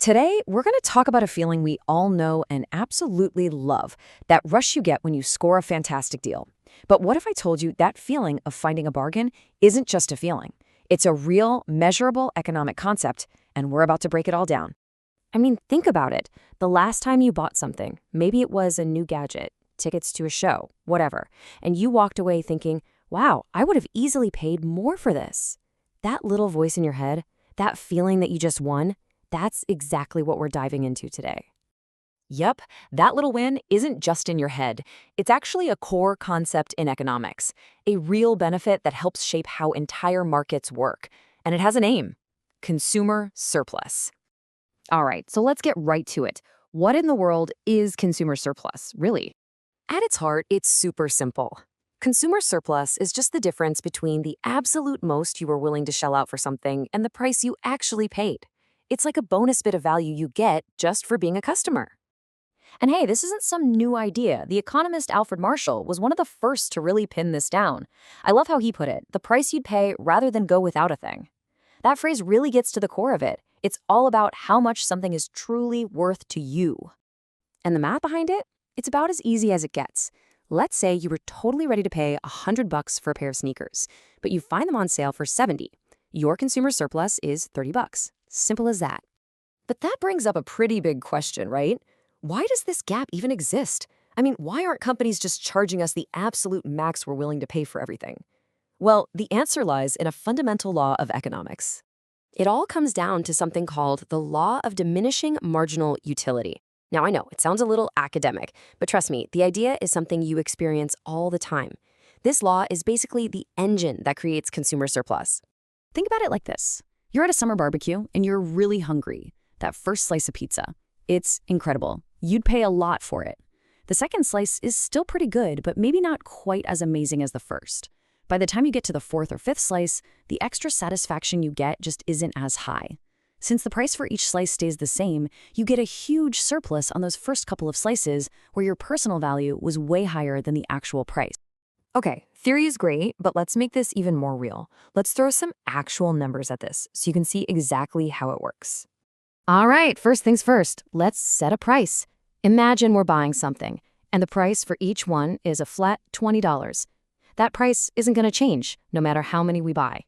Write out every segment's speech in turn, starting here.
Today, we're going to talk about a feeling we all know and absolutely love, that rush you get when you score a fantastic deal. But what if I told you that feeling of finding a bargain isn't just a feeling? It's a real, measurable economic concept, and we're about to break it all down. I mean, think about it. The last time you bought something, maybe it was a new gadget, tickets to a show, whatever, and you walked away thinking, wow, I would have easily paid more for this. That little voice in your head, that feeling that you just won, that's exactly what we're diving into today. Yup, that little win isn't just in your head. It's actually a core concept in economics, a real benefit that helps shape how entire markets work. And it has a name: consumer surplus. All right, so let's get right to it. What in the world is consumer surplus, really? At its heart, it's super simple. Consumer surplus is just the difference between the absolute most you were willing to shell out for something and the price you actually paid. It's like a bonus bit of value you get just for being a customer. And hey, this isn't some new idea. The economist Alfred Marshall was one of the first to really pin this down. I love how he put it: the price you'd pay rather than go without a thing. That phrase really gets to the core of it. It's all about how much something is truly worth to you. And the math behind it? It's about as easy as it gets. Let's say you were totally ready to pay $100 for a pair of sneakers, but you find them on sale for $70. Your consumer surplus is $30. Simple as that. But that brings up a pretty big question, right? Why does this gap even exist? I mean, why aren't companies just charging us the absolute max we're willing to pay for everything? Well, the answer lies in a fundamental law of economics. It all comes down to something called the law of diminishing marginal utility. Now, I know it sounds a little academic, but trust me, the idea is something you experience all the time. This law is basically the engine that creates consumer surplus. Think about it like this. You're at a summer barbecue and you're really hungry. That first slice of pizza, it's incredible. You'd pay a lot for it. The second slice is still pretty good, but maybe not quite as amazing as the first. By the time you get to the fourth or fifth slice, the extra satisfaction you get just isn't as high. Since the price for each slice stays the same, you get a huge surplus on those first couple of slices where your personal value was way higher than the actual price. Okay, theory is great, but let's make this even more real. Let's throw some actual numbers at this so you can see exactly how it works. All right, first things first, let's set a price. Imagine we're buying something, and the price for each one is a flat $20. That price isn't going to change no matter how many we buy.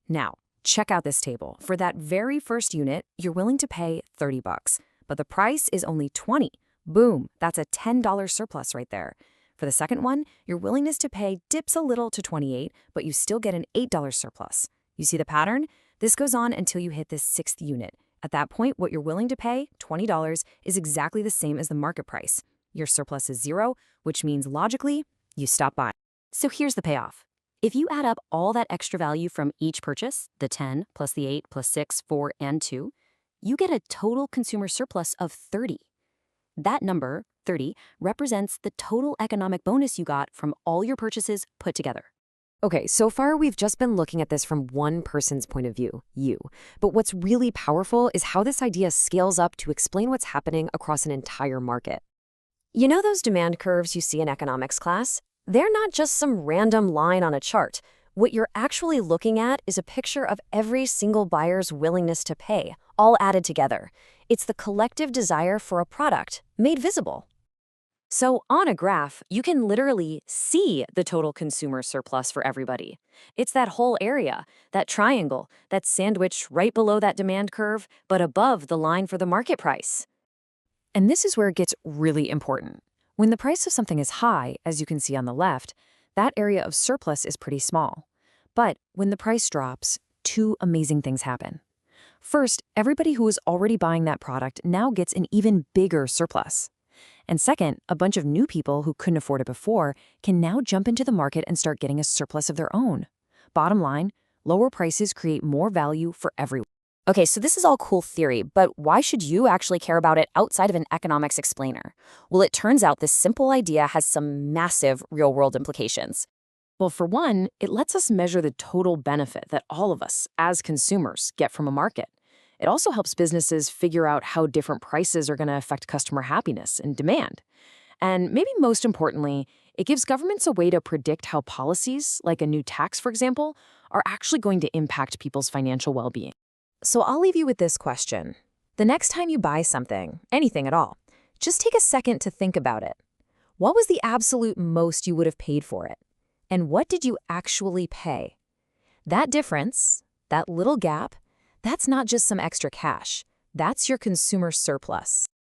Now, check out this table. For that very first unit, you're willing to pay $30, but the price is only $20. Boom, that's a $10 surplus right there. For the second one, your willingness to pay dips a little to $28, but you still get an $8 surplus. You see the pattern? This goes on until you hit this sixth unit. At that point, what you're willing to pay, $20, is exactly the same as the market price. Your surplus is zero, which means logically, you stop buying. So here's the payoff. If you add up all that extra value from each purchase, the 10 plus the 8 plus 6, 4, and 2, you get a total consumer surplus of 30. That number, 30, represents the total economic bonus you got from all your purchases put together. Okay, so far we've just been looking at this from one person's point of view, you. But what's really powerful is how this idea scales up to explain what's happening across an entire market. You know those demand curves you see in economics class? They're not just some random line on a chart. What you're actually looking at is a picture of every single buyer's willingness to pay, all added together. It's the collective desire for a product made visible. So on a graph, you can literally see the total consumer surplus for everybody. It's that whole area, that triangle, that's sandwiched right below that demand curve, but above the line for the market price. And this is where it gets really important. When the price of something is high, as you can see on the left, that area of surplus is pretty small. But when the price drops, two amazing things happen. First, everybody who is already buying that product now gets an even bigger surplus. And second, a bunch of new people who couldn't afford it before can now jump into the market and start getting a surplus of their own. Bottom line, lower prices create more value for everyone. Okay, so this is all cool theory, but why should you actually care about it outside of an economics explainer? Well, it turns out this simple idea has some massive real-world implications. Well, for one, it lets us measure the total benefit that all of us, as consumers, get from a market. It also helps businesses figure out how different prices are going to affect customer happiness and demand. And maybe most importantly, it gives governments a way to predict how policies, like a new tax, for example, are actually going to impact people's financial well-being. So I'll leave you with this question. The next time you buy something, anything at all, just take a second to think about it. What was the absolute most you would have paid for it? And what did you actually pay? That difference, that little gap, that's not just some extra cash. That's your consumer surplus.